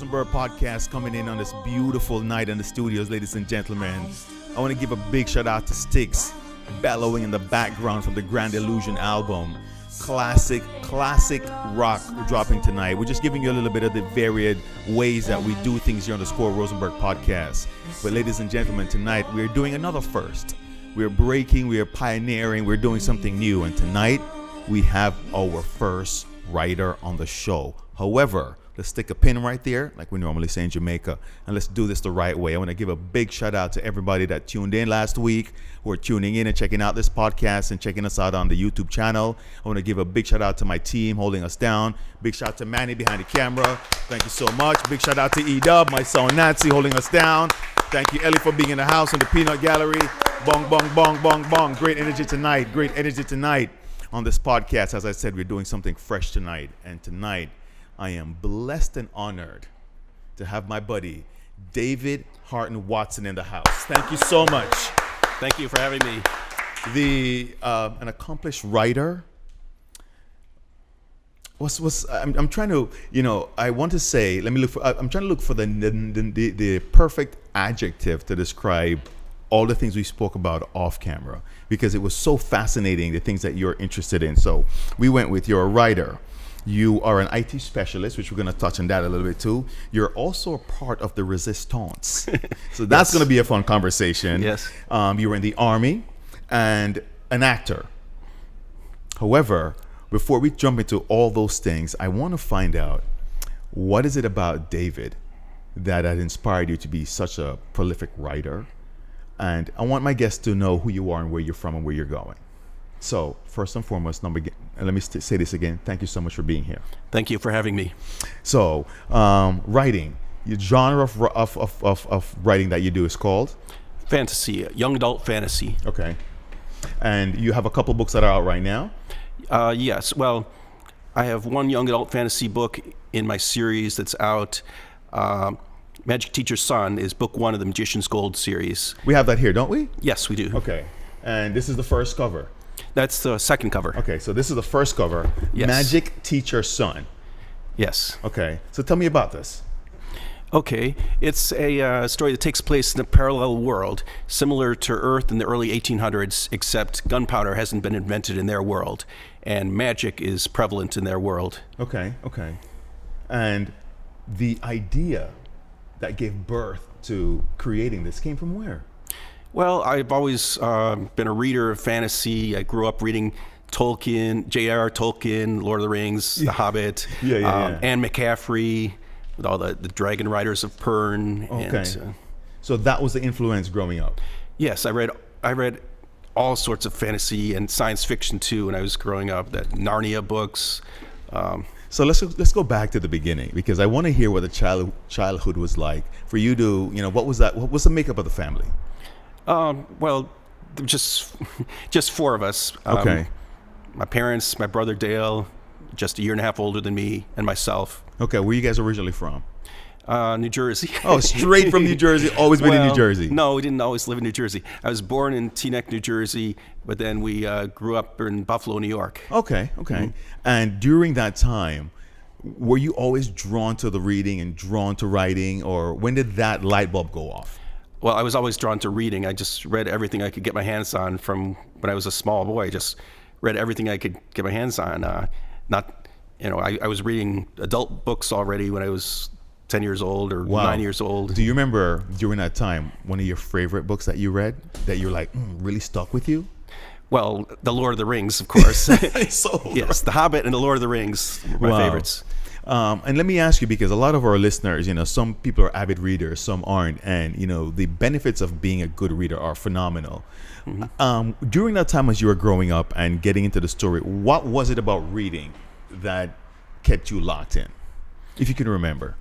Rosenberg Podcast coming in on this beautiful night in the studios, ladies and gentlemen. I want to give a big shout out to Styx, bellowing in the background from the Grand Illusion album. Classic rock dropping tonight. We're just giving you a little bit of the varied ways that we do things here on the Squirrel Rosenberg Podcast. But ladies and gentlemen, tonight we're doing another first. We're breaking, we are pioneering, we're doing something new. And tonight we have our first writer on the show. However, let's stick a pin right there, like we normally say in Jamaica, and let's do this the right way. I want to give a big shout out to everybody that tuned in last week, who are tuning in and checking out this podcast and checking us out on the YouTube channel. I want to give a big shout out to my team holding us down. Big shout out to Manny behind the camera. Thank you so much. Big shout out to E-Dub, my son Nancy, holding us down. Thank you, Ellie, for being in the house on the Peanut Gallery. Bong, bong, bong, bong, bong. Great energy tonight on this podcast. As I said, we're doing something fresh tonight, and tonight I am blessed and honored to have my buddy, David Harten Watson, in the house. Thank you so much. Thank you for having me. An accomplished writer. I'm trying to, I want to say, I'm trying to look for the perfect adjective to describe all the things we spoke about off camera, because it was so fascinating, the things that you're interested in. So we went with, you're a writer. You are an IT specialist, which we're going to touch on that a little bit too. You're also a part of the Resistance. So that's Yes. going to be a fun conversation. Yes. You were in the Army and an actor. However, before we jump into all those things, I want to find out, what is it about David that had inspired you to be such a prolific writer? And I want my guests to know who you are and where you're from and where you're going. So first and foremost, let me say this again. Thank you so much for being here. Thank you for having me. So writing, your genre of writing that you do is called? Fantasy, young adult fantasy. Okay. And you have a couple books that are out right now? Yes. Well, I have one young adult fantasy book in my series that's out. Magic Teacher's Son is book one of the Magician's Gold series. We have that here, don't we? Yes, we do. Okay. And this is the first cover. That's the second cover. Okay, so this is the first cover. Yes. Magic Teacher's Son. Yes. Okay, so tell me about this. Okay. It's a story that takes place in a parallel world, similar to Earth in the early 1800s, except gunpowder hasn't been invented in their world, and magic is prevalent in their world. Okay. And the idea that gave birth to creating this came from where? Well, I've always been a reader of fantasy. I grew up reading Tolkien, J.R.R. Tolkien, Lord of the Rings, The Hobbit, Anne McCaffrey, with all the Dragon Riders of Pern. Okay. And, So that was the influence growing up. yes, I read all sorts of fantasy and science fiction too when I was growing up. That Narnia books. So let's go back to the beginning, because I want to hear what the childhood was like for you to, what was that? What was the makeup of the family? Well, just four of us. Okay. My parents, my brother Dale, just a year and a half older than me, and myself. Okay, where are you guys originally from? New Jersey. Oh, straight from New Jersey, always been in New Jersey. No, we didn't always live in New Jersey. I was born in Teaneck, New Jersey, but then we grew up in Buffalo, New York. Okay. And during that time, were you always drawn to the reading and drawn to writing, or when did that light bulb go off? Well, I was always drawn to reading. I just read everything I could get my hands on from when I was a small boy. I just read everything I could get my hands on. I was reading adult books already when I was 10 years old or 9 years old. Do you remember during that time one of your favorite books that you read that you're like, really stuck with you? Well, The Lord of the Rings, of course. So, yes, The Hobbit and The Lord of the Rings were my favorites. And let me ask you, because a lot of our listeners, some people are avid readers, some aren't, and the benefits of being a good reader are phenomenal. Mm-hmm. During that time as you were growing up and getting into the story, what was it about reading that kept you locked in, if you can remember?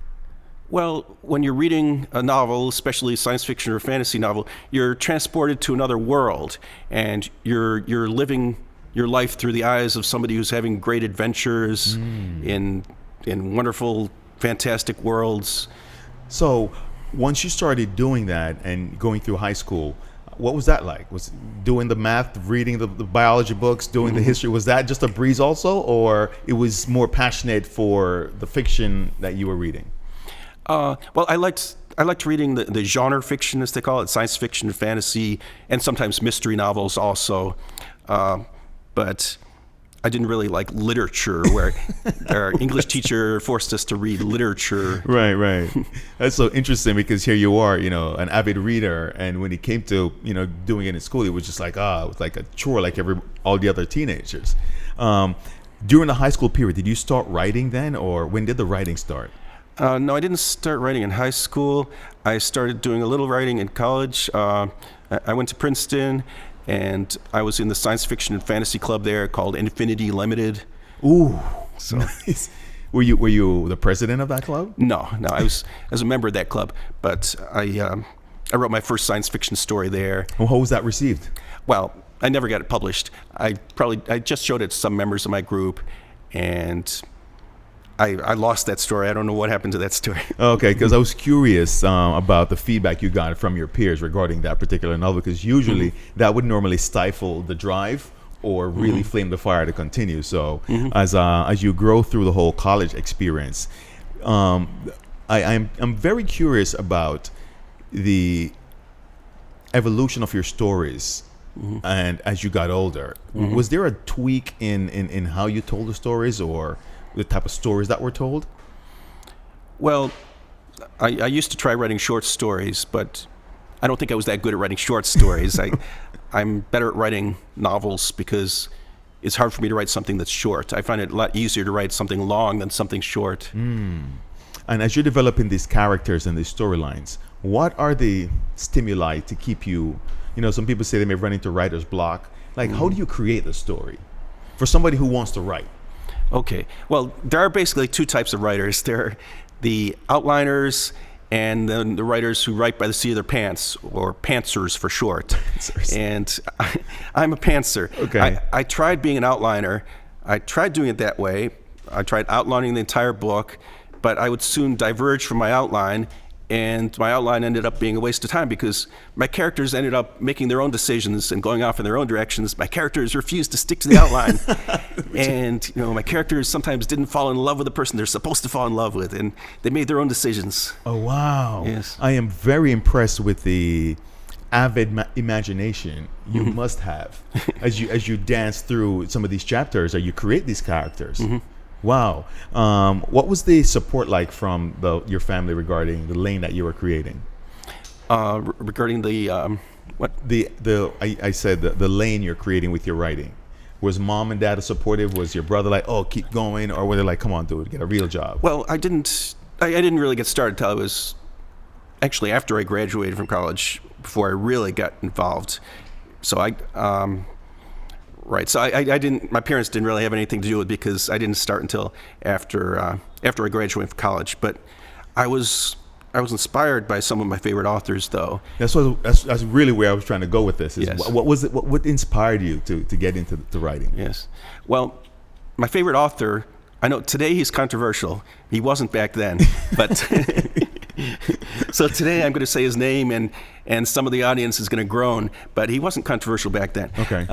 Well, when you're reading a novel, especially science fiction or fantasy novel, you're transported to another world, and you're living your life through the eyes of somebody who's having great adventures in wonderful, fantastic worlds. So once you started doing that and going through high school, what was that like? Was doing the math, reading the biology books, doing the history, was that just a breeze also, or it was more passionate for the fiction that you were reading? Well, I liked reading the genre fiction, as they call it, science fiction, fantasy, and sometimes mystery novels also. But I didn't really like literature, where our English teacher forced us to read literature. Right. That's so interesting, because here you are, an avid reader, and when it came to, doing it in school, it was just like, it was like a chore, like all the other teenagers. During the high school period, did you start writing then, or when did the writing start? No, I didn't start writing in high school. I started doing a little writing in college. I went to Princeton, and I was in the science fiction and fantasy club there called Infinity Limited. Ooh, so nice. Were you the president of that club? No, I was a member of that club, but I wrote my first science fiction story there. Well, how was that received? Well, I never got it published. I just showed it to some members of my group, and I lost that story. I don't know what happened to that story. Okay, because I was curious about the feedback you got from your peers regarding that particular novel, because usually that would normally stifle the drive or really flame the fire to continue. So as you grow through the whole college experience, I'm very curious about the evolution of your stories. And as you got older, was there a tweak in how you told the stories, or the type of stories that were told? Well, I used to try writing short stories, but I don't think I was that good at writing short stories. I'm better at writing novels, because it's hard for me to write something that's short. I find it a lot easier to write something long than something short. And as you're developing these characters and these storylines, what are the stimuli to keep you, some people say they may run into writer's block. Like, how do you create the story for somebody who wants to write? Okay. Well, there are basically two types of writers. There are the outliners, and then the writers who write by the seat of their pants, or pantsers for short. And I'm a pantser. Okay. I tried being an outliner. I tried doing it that way. I tried outlining the entire book, but I would soon diverge from my outline, and my outline ended up being a waste of time, because my characters ended up making their own decisions and going off in their own directions. My characters refused to stick to the outline. And my characters sometimes didn't fall in love with the person they're supposed to fall in love with, and they made their own decisions. Oh, wow. Yes. I am very impressed with the avid imagination you must have as you dance through some of these chapters, or you create these characters. Wow. What was the support like from your family regarding the lane that you were creating? Regarding the what? I said the lane you're creating with your writing. Was mom and dad supportive? Was your brother like, oh, keep going? Or were they like, come on, dude, get a real job? Well, I didn't really get started till I was actually after I graduated from college, before I really got involved. So Right. So I didn't. My parents didn't really have anything to do with it, because I didn't start until after I graduated from college. But I was inspired by some of my favorite authors, though. That's really where I was trying to go with this. Yes. What was it? What inspired you to get into the writing? Yes. Well, my favorite author. I know today he's controversial. He wasn't back then, but. So today I'm going to say his name, and some of the audience is going to groan, but he wasn't controversial back then. Okay.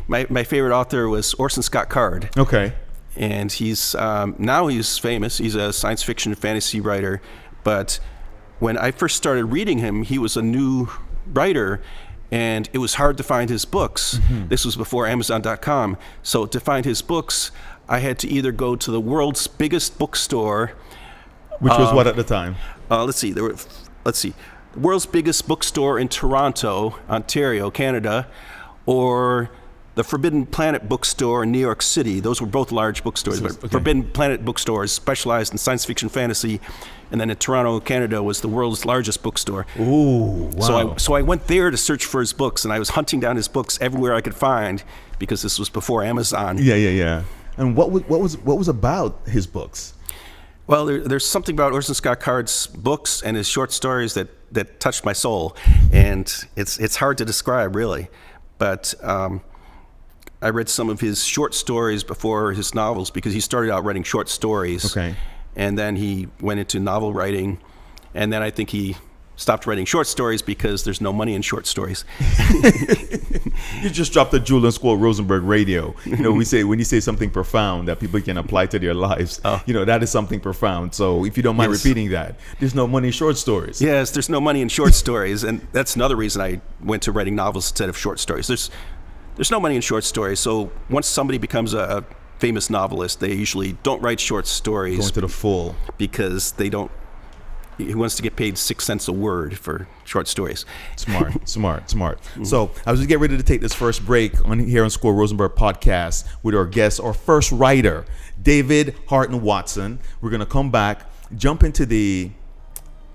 My favorite author was Orson Scott Card. Okay. And he's now he's famous. He's a science fiction and fantasy writer. But when I first started reading him, he was a new writer, and it was hard to find his books. This was before Amazon.com. So to find his books, I had to either go to the world's biggest bookstore. Which was what at the time? Let's see. The world's biggest bookstore in Toronto, Ontario, Canada, or the Forbidden Planet bookstore in New York City. Those were both large bookstores. But Forbidden Planet bookstores specialized in science fiction, fantasy, and then in Toronto, Canada, was the world's largest bookstore. Ooh, wow! So I went there to search for his books, and I was hunting down his books everywhere I could find, because this was before Amazon. Yeah. And what was about his books? Well, there's something about Orson Scott Card's books and his short stories that touched my soul, and it's hard to describe, really. But I read some of his short stories before his novels, because he started out writing short stories. Okay. And then he went into novel writing, and then I think he stopped writing short stories because there's no money in short stories. You just dropped a jewel on Squirrel Rosenberg Radio. When you say something profound that people can apply to their lives, that is something profound. So if you don't mind repeating that, there's no money in short stories. Yes, there's no money in short stories, and that's another reason I went to writing novels instead of short stories. There's no money in short stories, so once somebody becomes a famous novelist, they usually don't write short stories. Going to the full. Because he wants to get paid 6 cents a word for short stories. Smart. Mm-hmm. So I was just getting ready to take this first break here on Squirrel Rosenberg Podcast with our guest, our first writer, David Harten Watson. We're going to come back, jump into the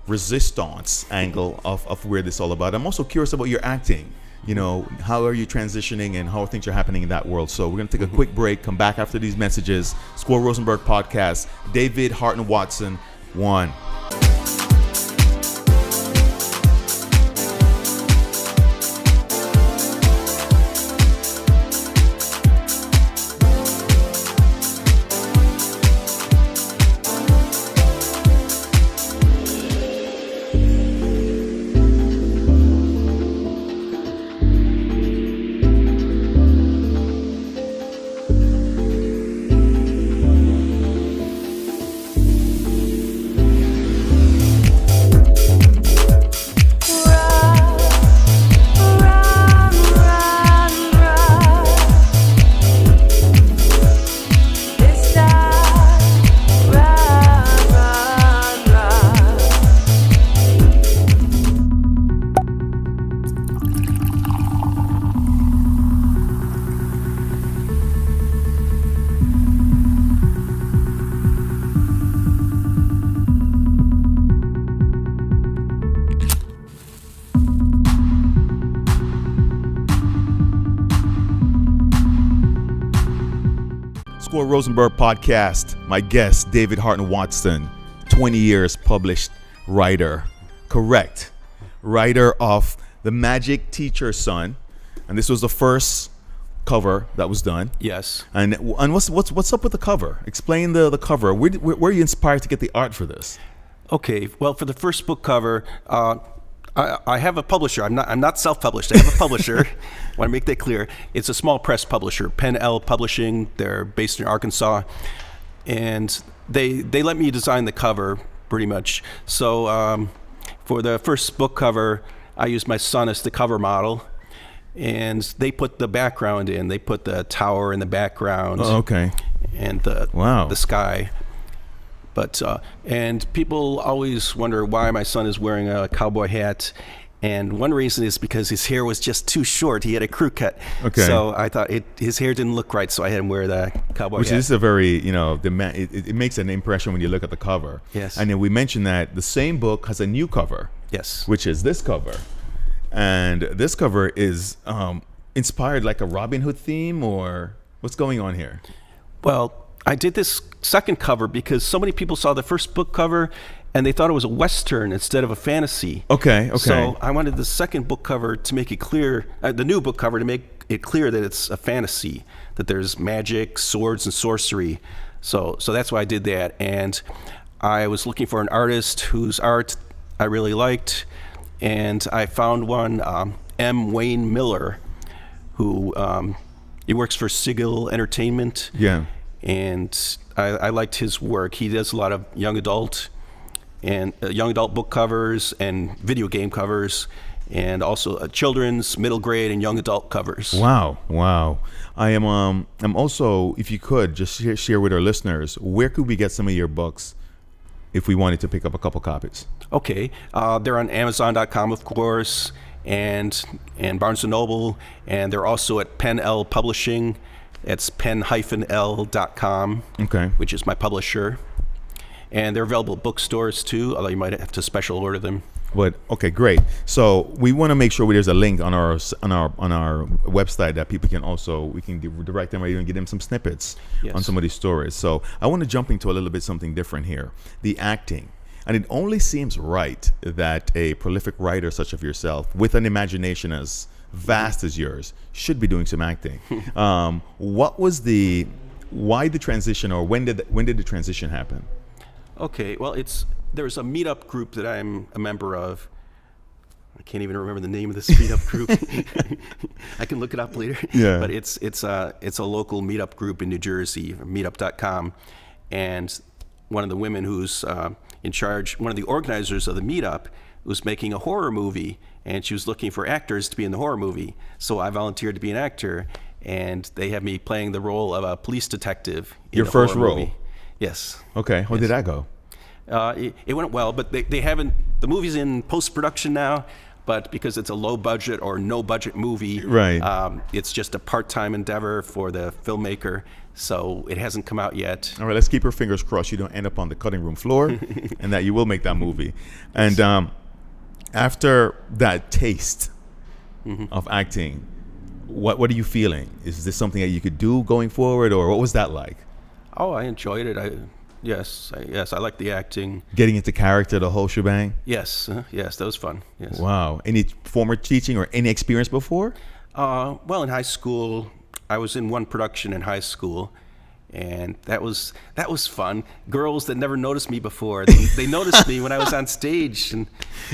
resistance angle of where this is all about. I'm also curious about your acting. How are you transitioning and how things are happening in that world? So we're going to take a quick break, come back after these messages. Squirrel Rosenberg Podcast, David Harten Watson, 1. Squirrel Rosenberg Podcast. My guest, David Harten Watson, 20 years published writer. Correct. Writer of The Magic Teacher's Son. And this was the first cover that was done. Yes. And what's up with the cover? Explain the cover. Where were you inspired to get the art for this? Okay. Well, for the first book cover, I have a publisher. I'm not self-published. I have a publisher. I want to make that clear. It's a small press publisher, Penn L Publishing. They're based in Arkansas, and they let me design the cover pretty much. So for the first book cover, I used my son as the cover model, and they put the background in. They put the tower in the background. Oh, okay. And the sky. But and people always wonder why my son is wearing a cowboy hat, and one reason is because his hair was just too short. He had a crew cut. Okay. So I thought his hair didn't look right, so I had him wear the cowboy hat. Which is a very, it makes an impression when you look at the cover. Yes. And then we mentioned that the same book has a new cover. Yes. Which is this cover, and this cover is inspired like a Robin Hood theme, or what's going on here? Well, I did this second cover because so many people saw the first book cover and they thought it was a Western instead of a fantasy. Okay. So I wanted the second book cover to make it clear, the new book cover to make it clear that it's a fantasy, that there's magic, swords, and sorcery. So that's why I did that. And I was looking for an artist whose art I really liked, and I found one, M. Wayne Miller, who he works for Sigil Entertainment. Yeah. And I liked his work. He does a lot of young adult book covers and video game covers, and also children's, middle grade, and young adult covers. Wow. I am I'm also, if you could just share with our listeners, where could we get some of your books if we wanted to pick up a couple copies? Okay, they're on Amazon.com, of course, and Barnes & Noble, and they're also at Penn L Publishing. It's pen-l.com, okay, which is my publisher. And they're available at bookstores too, although you might have to special order them. But okay, great. So we want to make sure there's a link on our website that people we can direct them or even give them some snippets on some of these stories. So I want to jump into a little bit something different here, the acting. And it only seems right that a prolific writer such as yourself, with an imagination as vast as yours, should be doing some acting. Why the transition, or when did the transition happen? Okay, well, there's a meetup group that I'm a member of I can't even remember the name of this meetup group. I can look it up later. Yeah. But it's a local meetup group in New Jersey, meetup.com, and one of the women who's in charge, one of the organizers of the meetup, was making a horror movie, and she was looking for actors to be in the horror movie. So I volunteered to be an actor, and they have me playing the role of a police detective. Your first role? Movie. Yes. Okay. How did that go? It went well, but they haven't. The movie's in post-production now, but because it's a low-budget or no-budget movie, right? It's just a part-time endeavor for the filmmaker, so it hasn't come out yet. All right, let's keep our fingers crossed you don't end up on the cutting room floor, and that you will make that movie. And after that taste of acting, what are you feeling? Is this something that you could do going forward, or what was that like? Oh, I enjoyed it. Yes, I like the acting. Getting into character, the whole shebang? Yes, that was fun. Yes. Wow. Any former teaching or any experience before? Well, in high school, I was in one production in high school, and that was fun. Girls that never noticed me before, they noticed me when I was on stage. And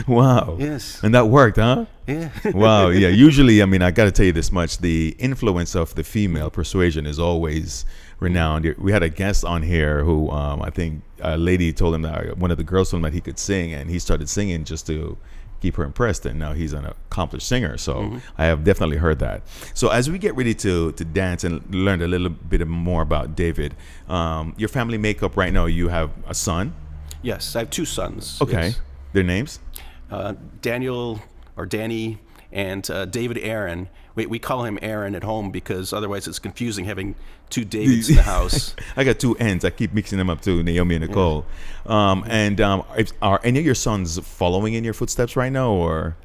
wow. Yes. And that worked, huh? Yeah. Wow. Yeah. Usually, I mean, I got to tell you this much: the influence of the female persuasion is always renowned. We had a guest on here who I think a lady told him that one of the girls told him that he could sing, and he started singing just to keep her impressed, and now he's an accomplished singer. So I have definitely heard that. So as we get ready to dance and learn a little bit more about David, your family makeup right now, you have a son? Yes, I have two sons. Okay. Yes. Their names? Daniel, or Danny, and David Aaron. We call him Aaron at home because otherwise it's confusing having two Davids in the house. I got two N's. I keep mixing them up too, Naomi and Nicole. Yeah. Are any of your sons following in your footsteps right now, or?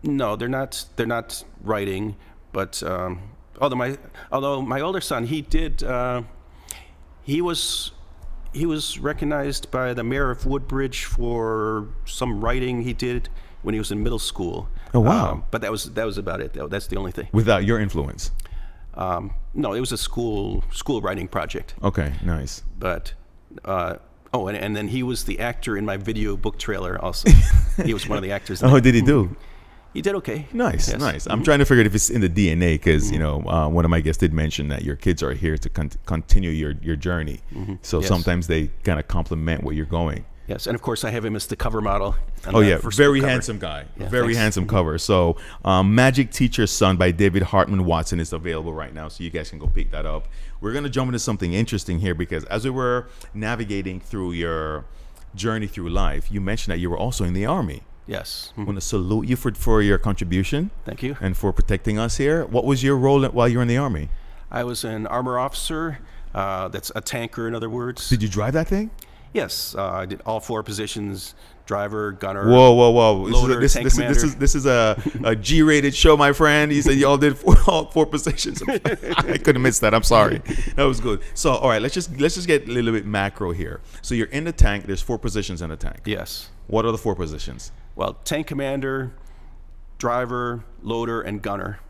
No, they're not. They're not writing. But although my older son, he did. He was recognized by the mayor of Woodbridge for some writing he did when he was in middle school. Oh wow! But that was about it. That's the only thing. Without your influence? No, it was a school writing project. Okay, nice. But and then he was the actor in my video book trailer. Also, he was one of the actors. Oh, did he do? He did okay. Nice, yes. Nice. I'm trying to figure out if it's in the DNA because one of my guests did mention that your kids are here to continue your journey. So yes. Sometimes they kind of complement where you're going. Yes, and of course I have him as the cover model. Oh yeah, very handsome guy. Yeah, very handsome cover. So Magic Teacher's Son by David Harten Watson is available right now, so you guys can go pick that up. We're going to jump into something interesting here because as we were navigating through your journey through life, you mentioned that you were also in the Army. Yes. I want to salute you for your contribution. Thank you. And for protecting us here. What was your role while you were in the Army? I was an armor officer. That's a tanker, in other words. Did you drive that thing? Yes, I did all four positions: driver, gunner. Whoa! Loader, tank commander. This is a G-rated show, my friend. He said y'all did all four positions. I couldn't miss that. I'm sorry. That was good. So, all right, let's just get a little bit macro here. So you're in the tank. There's four positions in the tank. Yes. What are the four positions? Well, tank commander, driver, loader, and gunner.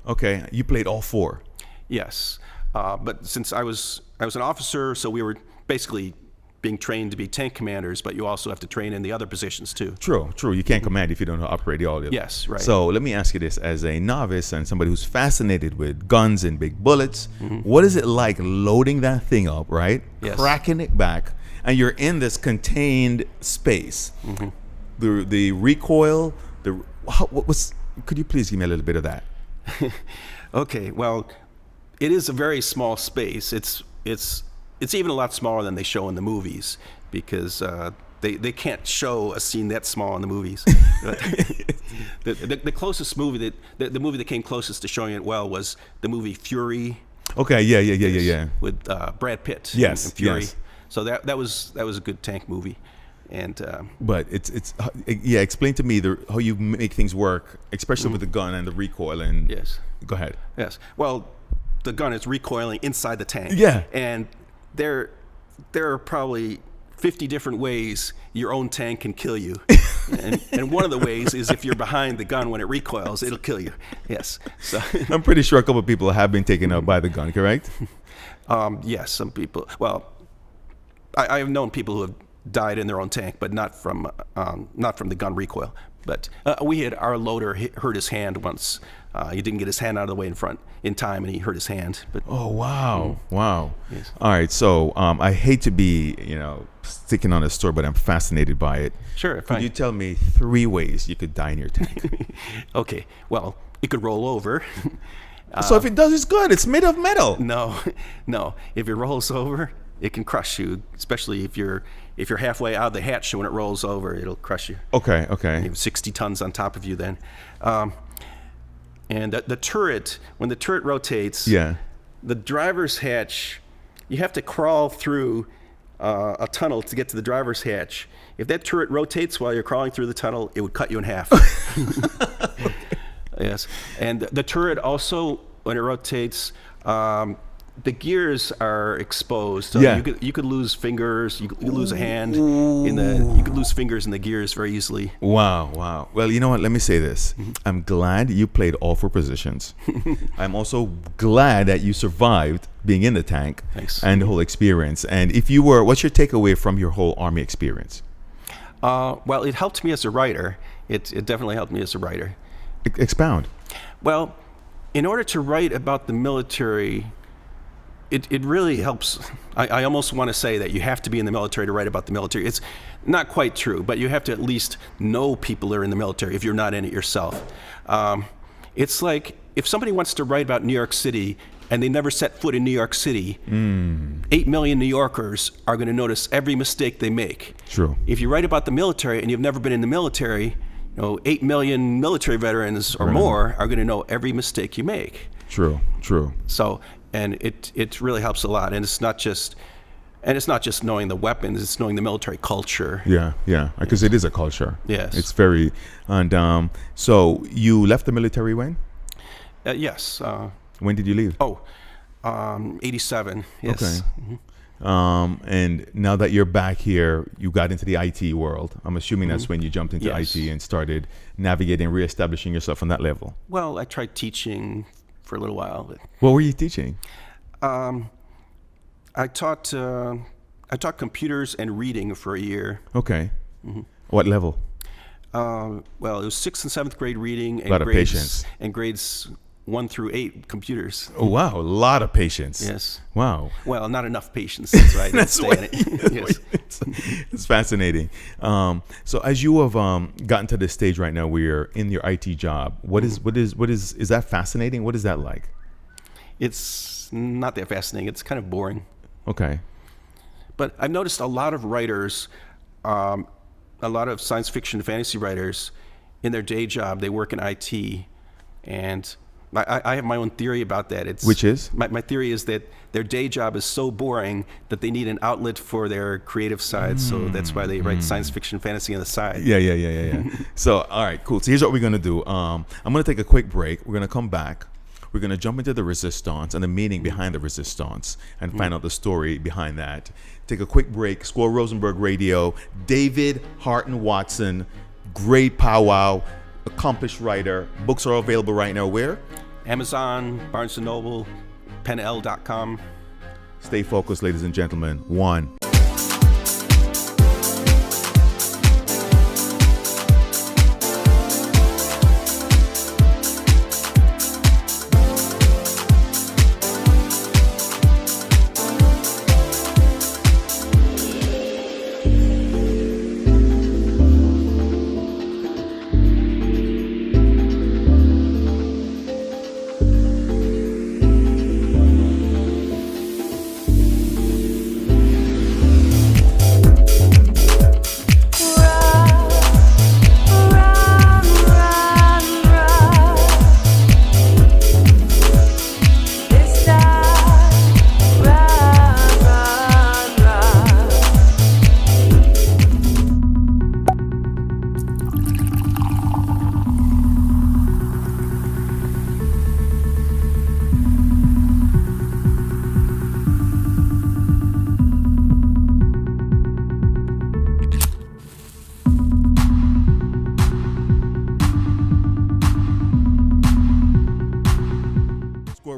Okay, you played all four. Yes, but since I was an officer, so we were basically being trained to be tank commanders, but you also have to train in the other positions too. True. You can't command if you don't know how to operate all of them. Yes, right. So let me ask you this: as a novice and somebody who's fascinated with guns and big bullets, what is it like loading that thing up, right? Yes. Cracking it back, and you're in this contained space. The recoil, could you please give me a little bit of that? Okay, well, it is a very small space. It's even a lot smaller than they show in the movies because they can't show a scene that small in the movies. the closest movie the movie that came closest to showing it well was the movie Fury. Okay, yeah. With Brad Pitt. Yes, and Fury. yes. So that was a good tank movie. And but it's explain to me how you make things work, especially with the gun and the recoil. And yes, go ahead. Yes, well, the gun is recoiling inside the tank. Yeah, and there are probably 50 different ways your own tank can kill you, and one of the ways is if you're behind the gun when it recoils, it'll kill you. Yes, so I'm pretty sure a couple of people have been taken out by the gun. Correct? Yes, some people. Well, I have known people who have died in their own tank, but not from the gun recoil. But we had our loader hurt his hand once. He didn't get his hand out of the way in time, and he hurt his hand. But Oh, wow. Wow. Yes. All right. So I hate to be, sticking on a story, but I'm fascinated by it. Sure, fine. Could you tell me 3 ways you could die in your tank? Okay. Well, it could roll over. So if it does, it's good. It's made of metal. No. If it rolls over, it can crush you, especially if you're halfway out of the hatch. So when it rolls over, it'll crush you. Okay. You have 60 tons on top of you then. And the turret, when the turret rotates, Yeah. the driver's hatch, you have to crawl through a tunnel to get to the driver's hatch. If that turret rotates while you're crawling through the tunnel, it would cut you in half. Yes. And the turret also, when it rotates, the gears are exposed. So Yeah. you could lose fingers. You could lose a hand. You could lose fingers in the gears very easily. Wow. Well, you know what? Let me say this. I'm glad you played all 4 positions. I'm also glad that you survived being in the tank. Thanks. And the whole experience. And what's your takeaway from your whole Army experience? Well, it helped me as a writer. It definitely helped me as a writer. Expound. Well, in order to write about the military, it really helps. I almost want to say that you have to be in the military to write about the military. It's not quite true, but you have to at least know people that are in the military if you're not in it yourself. It's like if somebody wants to write about New York City and they never set foot in New York City, 8 million New Yorkers are going to notice every mistake they make. True. If you write about the military and you've never been in the military, 8 million military veterans or more are going to know every mistake you make. True. So, and it really helps a lot. And it's not just knowing the weapons; it's knowing the military culture. Yeah, because it is a culture. Yes. It's very, and so you left the military when? Yes. When did you leave? 87. Yes. Okay. And now that you're back here, you got into the IT world. I'm assuming that's when you jumped into Yes. IT and started navigating, reestablishing yourself on that level. Well, I tried teaching for a little while. But, What were you teaching? I taught computers and reading for a year. Okay. What level? Well, it was 6th and 7th grade reading and A lot of patience. And grades 1 through 8 computers. Oh, wow. A lot of patience. Yes. Wow. Well, not enough patience. That's right. That's why, Yes. it's fascinating. So as you have gotten to this stage right now where you're in your IT job, is that fascinating? What is that like? It's not that fascinating. It's kind of boring. Okay. But I've noticed a lot of writers, a lot of science fiction and fantasy writers, in their day job, they work in IT. And I have my own theory about that. Which is? My theory is that their day job is so boring that they need an outlet for their creative side. So that's why they write science fiction, fantasy on the side. Yeah. So, all right, cool. So here's what we're going to do. I'm going to take a quick break. We're going to come back. We're going to jump into the resistance and the meaning behind the resistance and find out the story behind that. Take a quick break. Squirrel Rosenberg Radio. David Harten Watson. Great powwow. Accomplished writer. Books are available right now. Where? Amazon, Barnes & Noble, PennL.com. Stay focused, ladies and gentlemen. 1.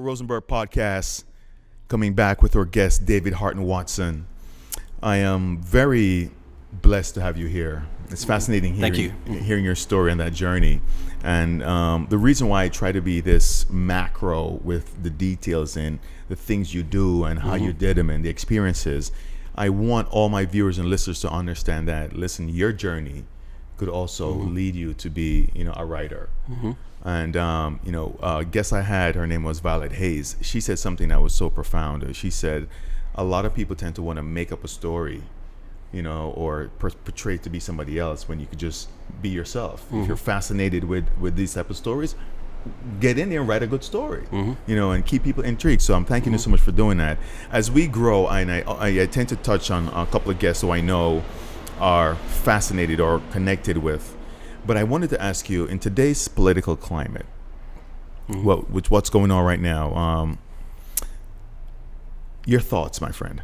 Rosenberg Podcast, coming back with our guest David Harten Watson. I am very blessed to have you here. It's fascinating hearing your story and that journey. And the reason why I try to be this macro with the details and the things you do and how you did them and the experiences, I want all my viewers and listeners to understand that, listen, your journey could also lead you to be, a writer. And, guest I had, her name was Violet Hayes. She said something that was so profound. She said, a lot of people tend to want to make up a story, or portray it to be somebody else when you could just be yourself. If you're fascinated with these type of stories, get in there and write a good story, and keep people intrigued. So I'm thanking you so much for doing that. As we grow, and I tend to touch on a couple of guests who I know are fascinated or connected with. But I wanted to ask you, in today's political climate, what's going on right now, your thoughts, my friend.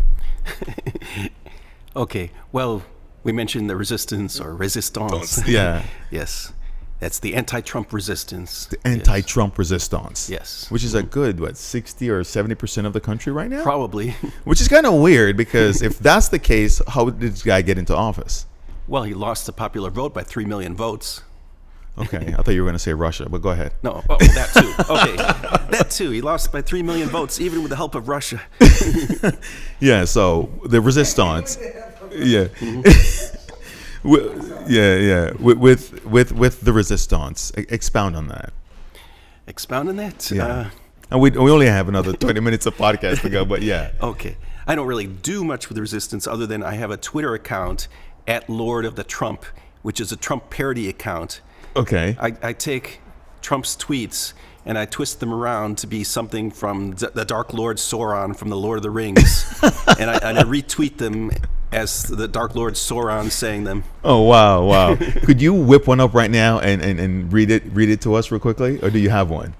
Okay, well, we mentioned the resistance or resistance. Yeah. Yes, that's the anti-Trump resistance. The anti-Trump resistance. Yes. Which is a good, 60 or 70% of the country right now? Probably. Which is kind of weird, because if that's the case, how did this guy get into office? Well, he lost the popular vote by 3 million votes. Okay, I thought you were going to say Russia, but go ahead. No, that too. Okay, that too. He lost by 3 million votes, even with the help of Russia. Yeah, so the resistance. Yeah. Yeah. With the resistance. Expound on that. Expound on that? Yeah. And we only have another 20 minutes of podcast to go, but yeah. Okay. I don't really do much with the resistance other than I have a Twitter account at Lord of the Trump, which is a Trump parody account. Okay. I take Trump's tweets and I twist them around to be something from the Dark Lord Sauron from the Lord of the Rings. and I retweet them as the Dark Lord Sauron saying them. Oh, wow. Could you whip one up right now and read it to us real quickly? Or do you have one?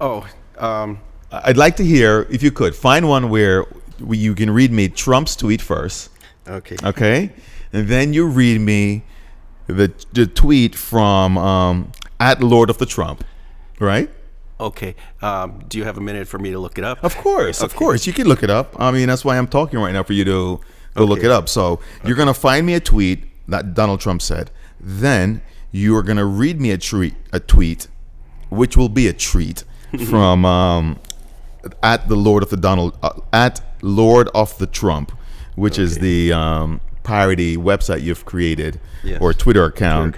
I'd like to hear, if you could, find one where you can read me Trump's tweet first. Okay? And then you read me the tweet from at Lord of the Trump, right? Okay. Do you have a minute for me to look it up? Of course. You can look it up. I mean, that's why I'm talking right now, for you to go look it up. So you're going to find me a tweet that Donald Trump said. Then you are going to read me a tweet, which will be a treat, from at the Lord of the at Lord of the Trump, which is the parody website you've created, or Twitter account.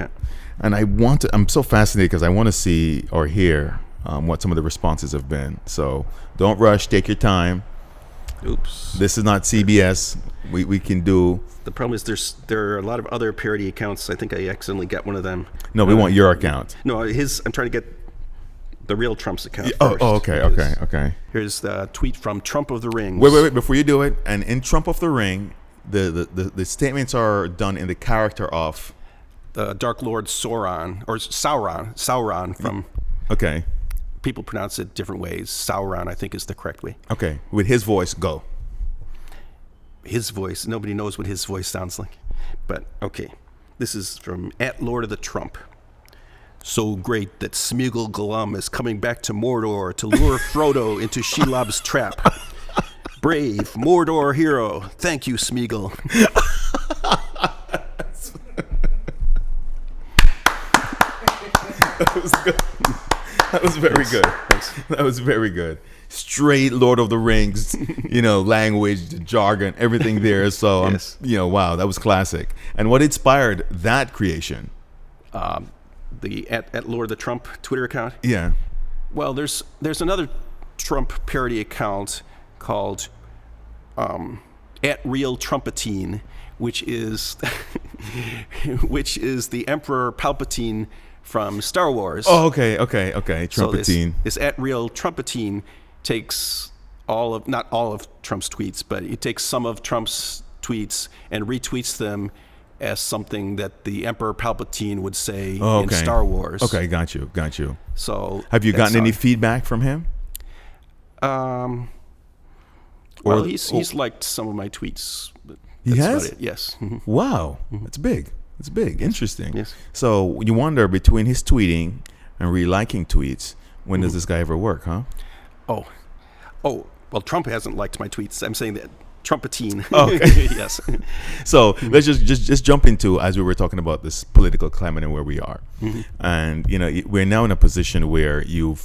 And I'm so fascinated because I want to see or hear what some of the responses have been. So don't rush, take your time. Oops. This is not CBS. We can do. The problem is there are a lot of other parody accounts. I think I accidentally got one of them. No, we want your account. No, I'm trying to get the real Trump's account. Okay. Here's the tweet from Trump of the Rings. Wait, before you do it, and in Trump of the Ring, the statements are done in the character of the Dark Lord Sauron, or Sauron from. Okay. People pronounce it different ways. Sauron, I think, is the correct way. Okay. With his voice, go. His voice. Nobody knows what his voice sounds like. But, okay. This is from at Lord of the Trump. So great that Smeagol Gollum is coming back to Mordor to lure Frodo into Shelob's trap. Brave Mordor hero. Thank you, Smeagol. That was good. That was very good. That was very good. Straight Lord of the Rings, language, the jargon, everything there. So, wow, that was classic. And what inspired that creation? The at Lord of the Trump Twitter account? Yeah. Well, there's another Trump parody account called at Real Trumpetine, which is the Emperor Palpatine from Star Wars. Oh, okay. Trumpetine. So this at Real Trumpetine takes not all of Trump's tweets, but it takes some of Trump's tweets and retweets them as something that the Emperor Palpatine would say in Star Wars. Okay, got you. So have you gotten any feedback from him? Well, he's liked some of my tweets. He has? About it. Yes. Mm-hmm. Wow, that's big. It's big. Interesting. Yes. So you wonder, between his tweeting and reliking tweets, when does this guy ever work, huh? Oh, well, Trump hasn't liked my tweets. I'm saying that trumpetine. Okay. Yes. So let's just jump into, as we were talking about this political climate and where we are. And, we're now in a position where you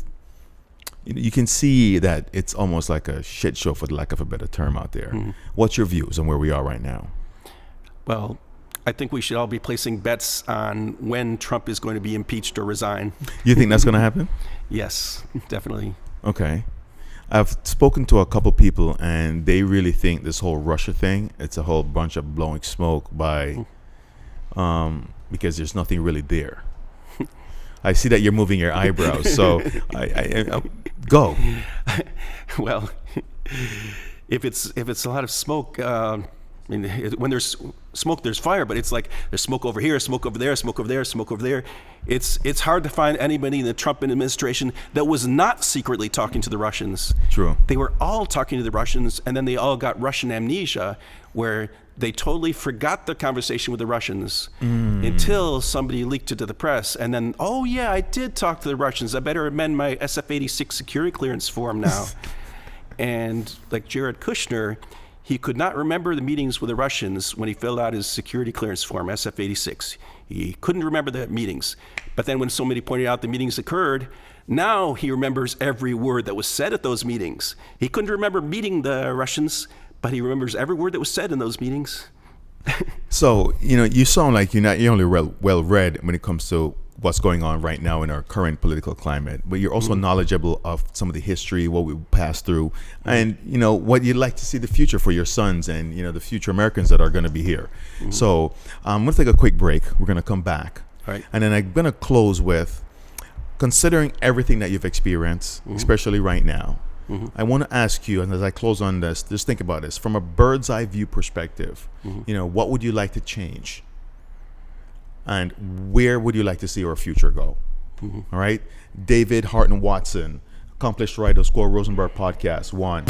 can see that it's almost like a shit show, for the lack of a better term, out there. What's your views on where we are right now? Well, I think we should all be placing bets on when Trump is going to be impeached or resign. You think that's going to happen? Yes, definitely. Okay. I've spoken to a couple people, and they really think this whole Russia thing, it's a whole bunch of blowing smoke because there's nothing really there. I see that you're moving your eyebrows, so I go. Well, if it's a lot of smoke, when there's smoke, there's fire, but it's like there's smoke over here, smoke over there, smoke over there, smoke over there. It's hard to find anybody in the Trump administration that was not secretly talking to the Russians. True. They were all talking to the Russians, and then they all got Russian amnesia, where they totally forgot the conversation with the Russians until somebody leaked it to the press. And then, oh yeah, I did talk to the Russians. I better amend my SF-86 security clearance form now. And like Jared Kushner, he could not remember the meetings with the Russians when he filled out his security clearance form, SF-86. He couldn't remember the meetings. But then when somebody pointed out the meetings occurred, now he remembers every word that was said at those meetings. He couldn't remember meeting the Russians, but he remembers every word that was said in those meetings. So, you sound like you're only well read when it comes to what's going on right now in our current political climate, but you're also knowledgeable of some of the history, what we passed through, and what you'd like to see the future for your sons and the future Americans that are going to be here. So I'm going to take a quick break. We're going to come back. All right. And then I'm going to close with, considering everything that you've experienced, especially right now, I want to ask you, and as I close on this, just think about this from a bird's eye view perspective. What would you like to change? And where would you like to see our future go? All right. David Harten Watson, accomplished writer, Squirrel Rosenberg Podcast. 1.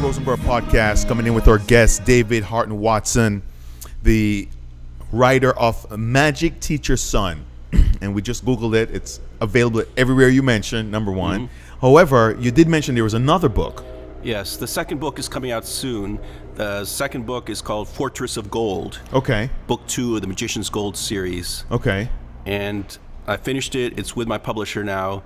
Rosenberg Podcast, coming in with our guest David Harten Watson, the writer of Magic Teacher's Son. And we just Googled it. It's available everywhere you mentioned, number one. However, you did mention there was another book. Yes, the second book is coming out soon. The second book is called Fortress of Gold. Okay. Book 2 of the Magician's Gold series. Okay. And I finished it. It's with my publisher now.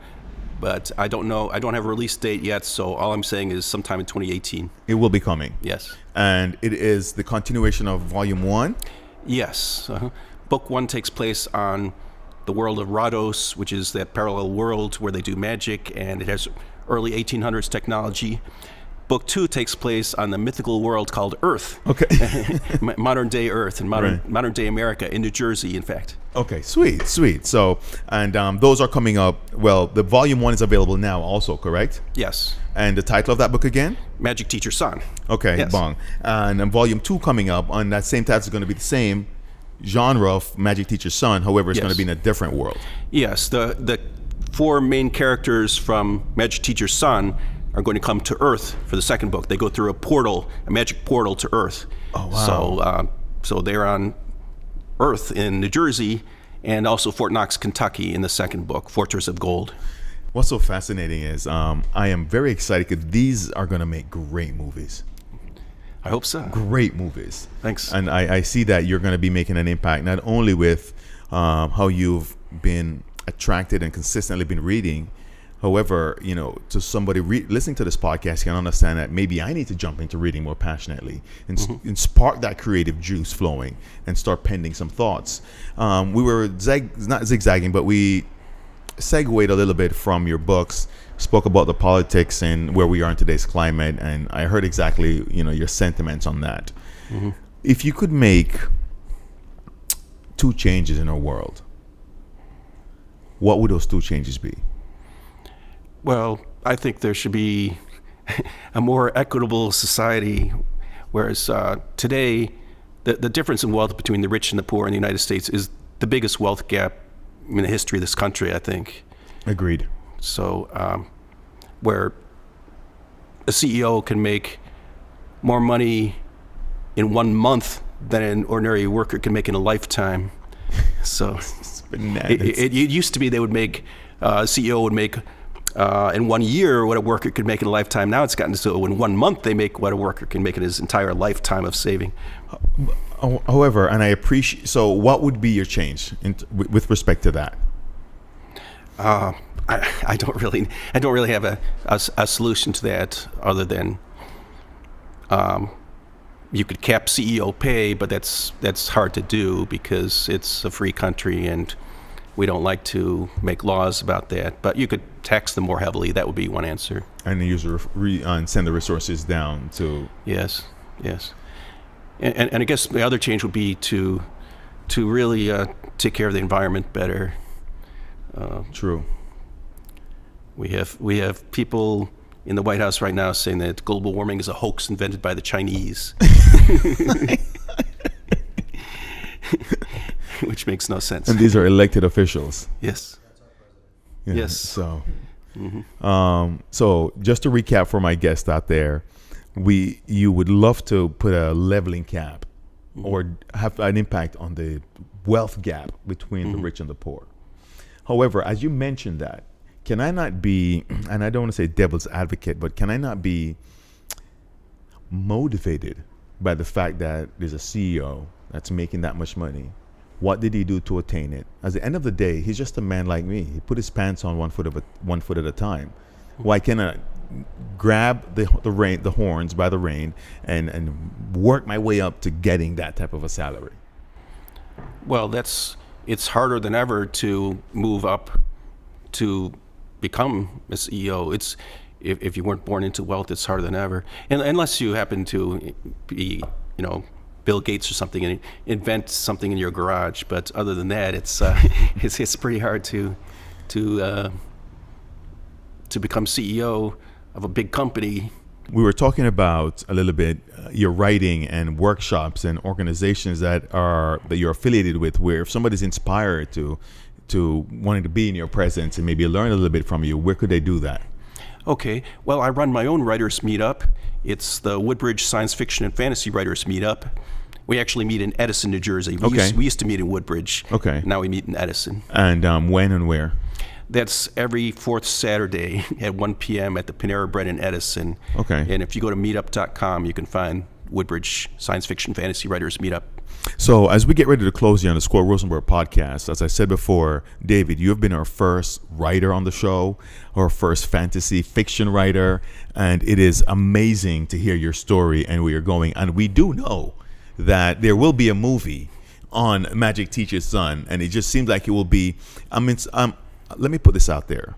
But I don't know. I don't have a release date yet, so all I'm saying is sometime in 2018. It will be coming. Yes. And it is the continuation of Volume 1? Yes. Book 1 takes place on the world of Rados, which is that parallel world where they do magic, and it has early 1800s technology. Book 2 takes place on the mythical world called Earth. Okay. Modern day Earth and modern day America, in New Jersey, in fact. Okay, sweet. So, and those are coming up. Well, the Volume 1 is available now also, correct? Yes. And the title of that book again? Magic Teacher's Son. Okay, yes. Bong. And then Volume 2 coming up on that same title is going to be the same genre of Magic Teacher's Son. However, it's going to be in a different world. Yes. The 4 main characters from Magic Teacher's Son are going to come to Earth for the second book. They go through a magic portal to Earth. Oh, wow. So they're on Earth in New Jersey and also Fort Knox, Kentucky in the second book, Fortress of Gold. What's so fascinating is I am very excited because these are going to make great movies. I hope so. Great movies. Thanks. And I see that you're going to be making an impact not only with how you've been attracted and consistently been reading. However, to somebody listening to this podcast can understand that maybe I need to jump into reading more passionately and spark that creative juice flowing and start penning some thoughts. We were not zigzagging, but we segued a little bit from your books, spoke about the politics and where we are in today's climate, and I heard exactly your sentiments on that. If you could make 2 changes in our world, what would those 2 changes be? Well, I think there should be a more equitable society, whereas today the difference in wealth between the rich and the poor in the United States is the biggest wealth gap in the history of this country, I think. Agreed. So where a CEO can make more money in 1 month than an ordinary worker can make in a lifetime. So it used to be they would make, a CEO would make in 1 year what a worker could make in a lifetime. Now it's gotten so in 1 month they make what a worker can make in his entire lifetime of saving. However, and I appreciate, so what would be your change with respect to that? I don't really have a solution to that other than you could cap CEO pay, but that's hard to do because it's a free country and we don't like to make laws about that. But you could tax them more heavily. That would be one answer. And and send the resources down to. Yes. And I guess the other change would be to really take care of the environment better. True. We have people in the White House right now saying that global warming is a hoax invented by the Chinese, which makes no sense. And these are elected officials. Yes. Yeah, Yes. So, so just to recap for my guests out there, you would love to put a leveling cap or have an impact on the wealth gap between the rich and the poor. However, as you mentioned that, can I not be, and I don't want to say devil's advocate, but can I not be motivated by the fact that there's a CEO that's making that much money? What did he do to attain it? At the end of the day, he's just a man like me. He put his pants on one foot at a time. Why can't I grab the horns by the rein and work my way up to getting that type of a salary? Well, it's harder than ever to move up to become a CEO. It's if you weren't born into wealth, it's harder than ever. And unless you happen to be, Bill Gates or something and invent something in your garage. But other than that, it's pretty hard to become CEO of a big company. We were talking about a little bit your writing and workshops and organizations that you're affiliated with, where if somebody's inspired to wanting to be in your presence and maybe learn a little bit from you, where could they do that? Okay. Well, I run my own writers meetup. It's the Woodbridge Science Fiction and Fantasy Writers Meetup. We actually meet in Edison, New Jersey. We used to meet in Woodbridge. Okay. Now we meet in Edison. And when and where? That's every 4th Saturday at 1 p.m. at the Panera Bread in Edison. Okay. And if you go to meetup.com, you can find Woodbridge Science Fiction Fantasy Writers Meetup. So as we get ready to close here on the Squirrel Rosenberg Podcast, as I said before, David, you have been our first writer on the show, our first fantasy fiction writer, and it is amazing to hear your story and where you're going. And we do know that there will be a movie on Magic Teacher's Son, and it just seems like it will be, let me put this out there.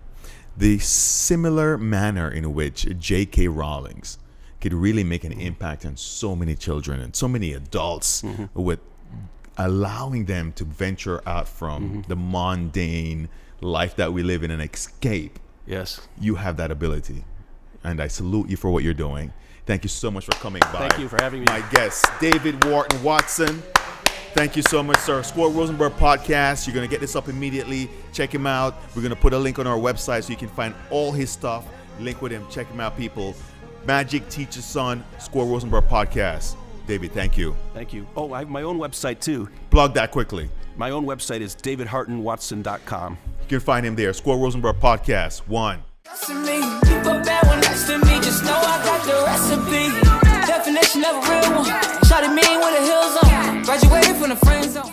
The similar manner in which J.K. Rowling could really make an impact on so many children and so many adults with allowing them to venture out from the mundane life that we live in and escape. Yes. You have that ability. And I salute you for what you're doing. Thank you so much for coming by. Thank you for having me. My guest, David Harten Watson. Thank you so much, sir. Squirrel Rosenberg Podcast. You're going to get this up immediately. Check him out. We're going to put a link on our website so you can find all his stuff. Link with him. Check him out, people. Magic Teacher's Son, Squirrel Rosenberg Podcast. David, thank you. Thank you. Oh, I have my own website, too. Plug that quickly. My own website is davidhartenwatson.com. You can find him there. Squirrel Rosenberg Podcast 1. Just know I got the recipe. Definition of a real one. Shot it mean with the hills on. Graduated from the friend zone.